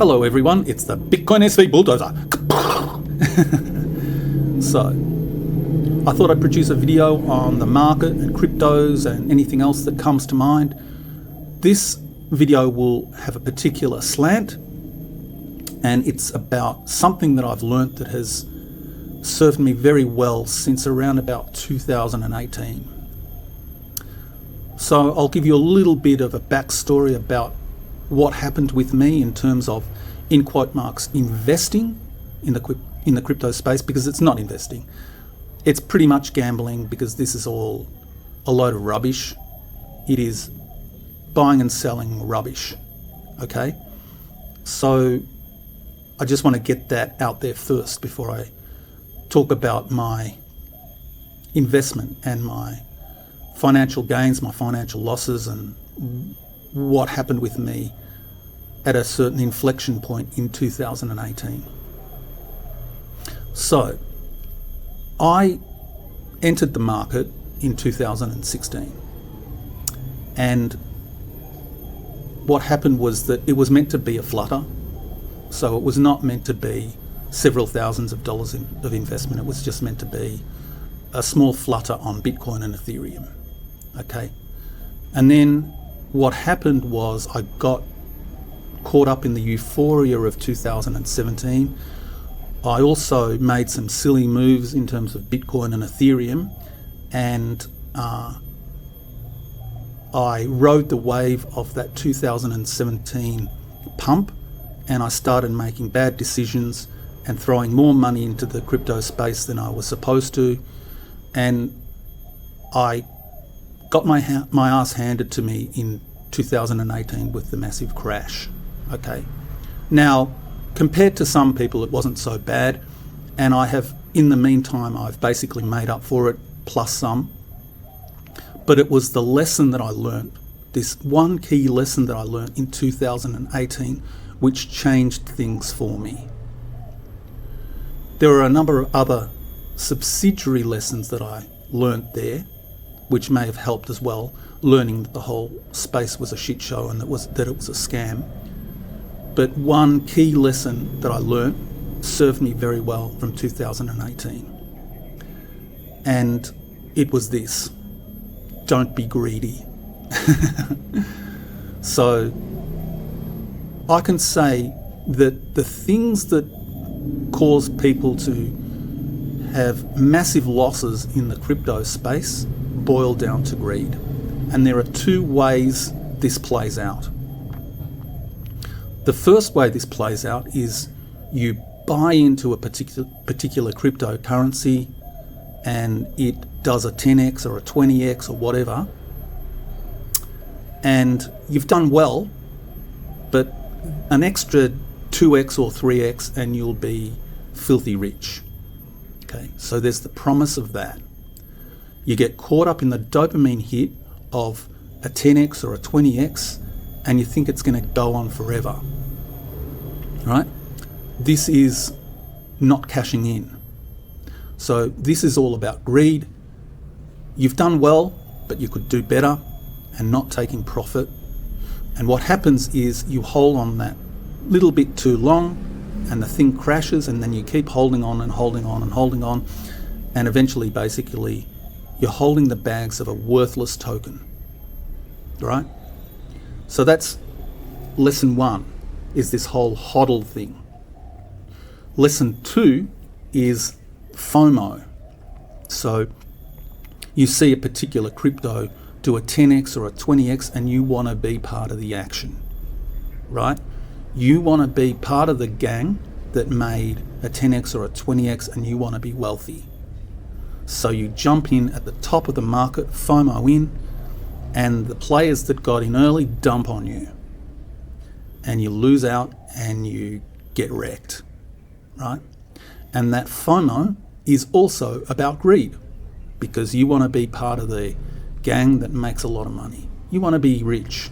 Hello everyone, it's the Bitcoin SV Bulldozer. So, I thought I'd produce a video on the market and cryptos and anything else that comes to mind. This video will have a particular slant, and it's about something that I've learnt that has served me very well since around about 2018. So I'll give you a little bit of a backstory about what happened with me in terms of, in quote marks, investing in the crypto space, because it's not investing. It's pretty much gambling, because this is all a load of rubbish. It is buying and selling rubbish, okay? So I just want to get that out there first before I talk about my investment and my financial gains, my financial losses, and what happened with me at a certain inflection point in 2018. So, I entered the market in 2016, and what happened was that it was meant to be a flutter. So it was not meant to be several thousands of dollars of investment. It was just meant to be a small flutter on Bitcoin and Ethereum. Okay. And then what happened was I got caught up in the euphoria of 2017. I also made some silly moves in terms of Bitcoin and Ethereum, and I rode the wave of that 2017 pump, and I started making bad decisions and throwing more money into the crypto space than I was supposed to, and I got my ass handed to me in 2018 with the massive crash. Okay, now compared to some people it wasn't so bad, and I have, in the meantime, I've basically made up for it plus some. But it was the lesson that I learned, this one key lesson that I learned in 2018, which changed things for me. There were a number of other subsidiary lessons that I learnt there, which may have helped as well, learning that the whole space was a shit show and that it was a scam. But one key lesson that I learnt served me very well from 2018. And it was this: don't be greedy. So I can say that the things that cause people to have massive losses in the crypto space boil down to greed. And there are two ways this plays out. The first way this plays out is you buy into a particular cryptocurrency and it does a 10x or a 20x or whatever, and you've done well, but an extra 2x or 3x and you'll be filthy rich. Okay, so there's the promise of that. You get caught up in the dopamine hit of a 10x or a 20x, and you think it's going to go on forever, right? This is not cashing in. So this is all about greed. You've done well, but you could do better, and not taking profit. And what happens is you hold on that little bit too long, and the thing crashes, and then you keep holding on and holding on and holding on, and eventually, basically, you're holding the bags of a worthless token, right? So that's lesson one, is this whole hodl thing. Lesson two is FOMO. So you see a particular crypto do a 10x or a 20x and you want to be part of the action, right? You want to be part of the gang that made a 10x or a 20x, and you want to be wealthy. So you jump in at the top of the market, FOMO in, and the players that got in early dump on you, and you lose out and you get wrecked, right? And that FOMO is also about greed, because you want to be part of the gang that makes a lot of money. You want to be rich.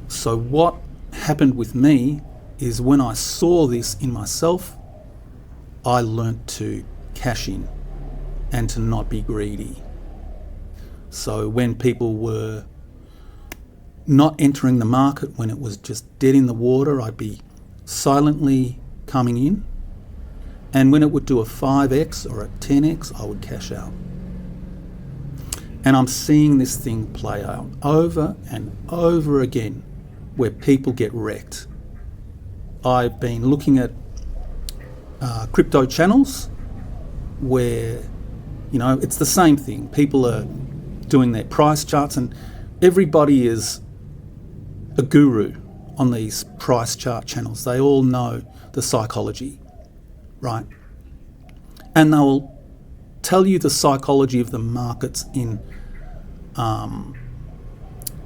So what happened with me is, when I saw this in myself, I learnt to cash in and to not be greedy. So when people were not entering the market when it was just dead in the water. I'd be silently coming in. And when it would do a 5x or a 10x, I would cash out. And I'm seeing this thing play out over and over again where people get wrecked. I've been looking at crypto channels where, it's the same thing. People are doing their price charts and everybody is a guru on these price chart channels. They all know the psychology, right? And they'll tell you the psychology of the markets in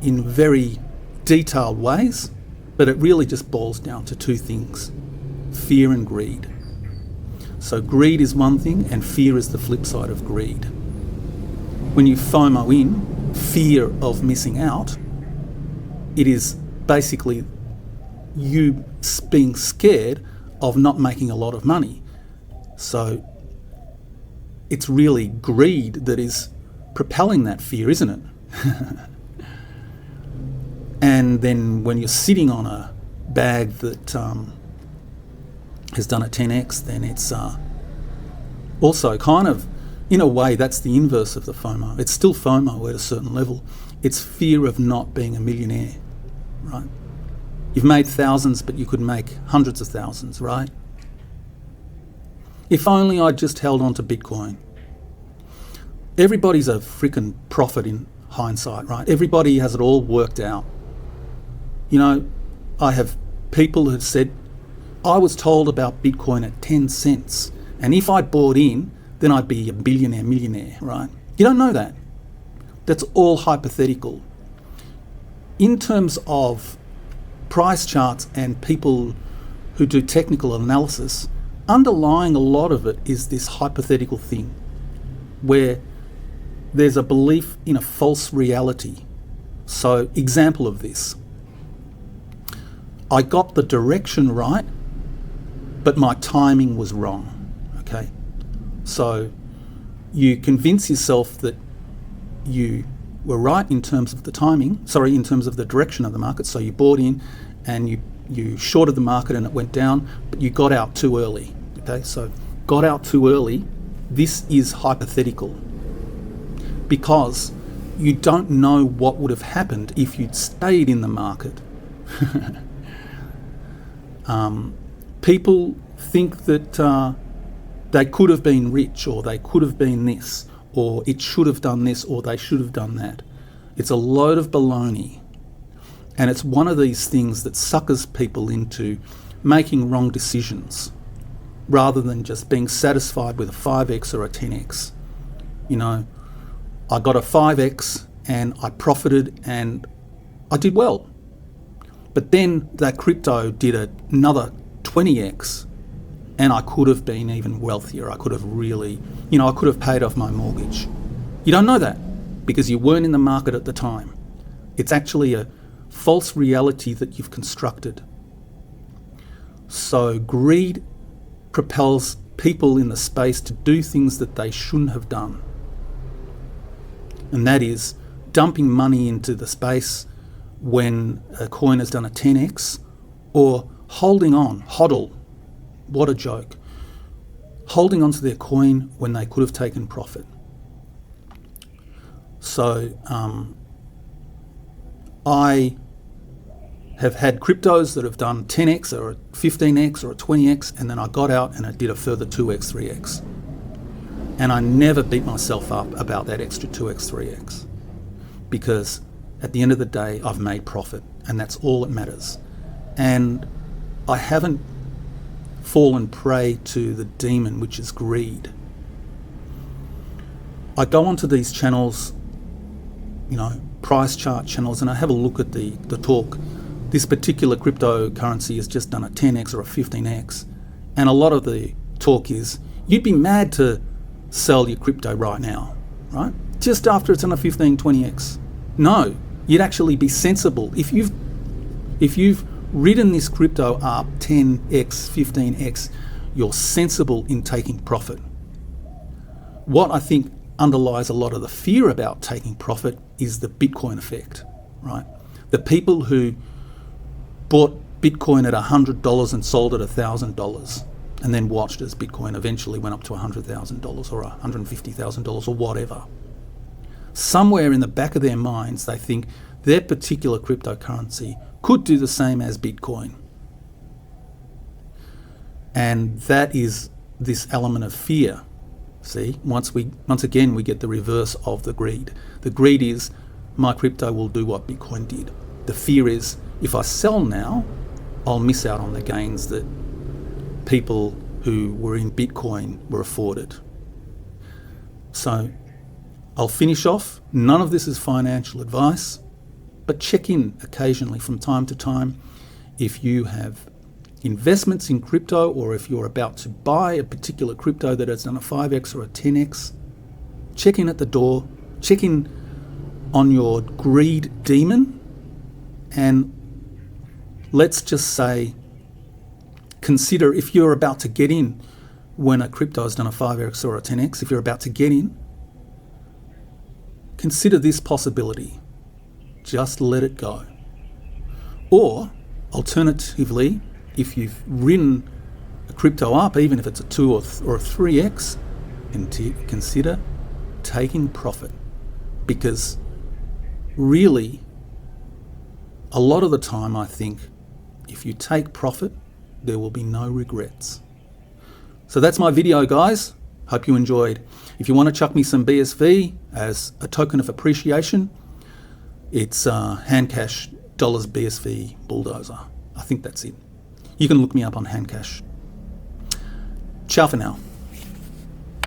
very detailed ways, but it really just boils down to two things: fear and greed. So greed is one thing and fear is the flip side of greed. When you FOMO in, fear of missing out, it is basically you being scared of not making a lot of money. So it's really greed that is propelling that fear, isn't it? And then when you're sitting on a bag that has done a 10x, then it's also kind of, in a way, that's the inverse of the FOMO. It's still FOMO at a certain level. It's fear of not being a millionaire, right? You've made thousands, but you could make hundreds of thousands, right? If only I just held on to Bitcoin. Everybody's a freaking prophet in hindsight, right? Everybody has it all worked out. I have people who have said, I was told about Bitcoin at 10 cents, and if I bought in, then I'd be a billionaire, millionaire, right? You don't know that. That's all hypothetical. In terms of price charts and people who do technical analysis, underlying a lot of it is this hypothetical thing where there's a belief in a false reality. So, example of this. I got the direction right, but my timing was wrong, okay? So you convince yourself that you were right in terms of the in terms of the direction of the market. So you bought in and you shorted the market and it went down, but you got out too early, okay? So got out too early, this is hypothetical because you don't know what would have happened if you'd stayed in the market. People think that they could have been rich, or they could have been this, or it should have done this, or they should have done that. It's a load of baloney. And it's one of these things that suckers people into making wrong decisions rather than just being satisfied with a 5x or a 10x. I got a 5x and I profited and I did well. But then that crypto did another 20x and I could have been even wealthier. I could have really, I could have paid off my mortgage. You don't know that because you weren't in the market at the time. It's actually a false reality that you've constructed. So greed propels people in the space to do things that they shouldn't have done. And that is dumping money into the space when a coin has done a 10x, or holding on, hodl, what a joke, holding onto their coin when they could have taken profit. So I have had cryptos that have done 10x or a 15x or a 20x, and then I got out and it did a further 2x, 3x. And I never beat myself up about that extra 2x, 3x, because at the end of the day, I've made profit, and that's all that matters. And I haven't fallen prey to the demon, which is greed. I go onto these channels, price chart channels, and I have a look at the talk. This particular cryptocurrency has just done a 10x or a 15x. And a lot of the talk is, you'd be mad to sell your crypto right now, right? Just after it's on a 15, 20x. No, you'd actually be sensible. If you've ridden this crypto up 10x, 15x, you're sensible in taking profit. What I think underlies a lot of the fear about taking profit is the Bitcoin effect, right? The people who bought Bitcoin at $100 and sold at $1,000 and then watched as Bitcoin eventually went up to $100,000 or $150,000 or whatever. Somewhere in the back of their minds, they think their particular cryptocurrency could do the same as Bitcoin. And that is this element of fear. See, once again we get the reverse of the greed. The greed is my crypto will do what Bitcoin did. The fear is if I sell now, I'll miss out on the gains that people who were in Bitcoin were afforded. So I'll finish off. None of this is financial advice, but check in occasionally from time to time if you have investments in crypto or if you're about to buy a particular crypto that has done a 5x or a 10x. Check in at the door, check in on your greed demon, and let's just say, consider if you're about to get in when a crypto has done a 5x or a 10x, if you're about to get in, consider this possibility. Just let it go. Or, alternatively, if you've ridden a crypto up, even if it's a 2 or a 3x, consider taking profit. Because really, a lot of the time I think if you take profit, there will be no regrets. So that's my video, guys. Hope you enjoyed. If you want to chuck me some BSV as a token of appreciation, it's Handcash dollars BSV bulldozer. I think that's it. You can look me up on Handcash. Ciao for now.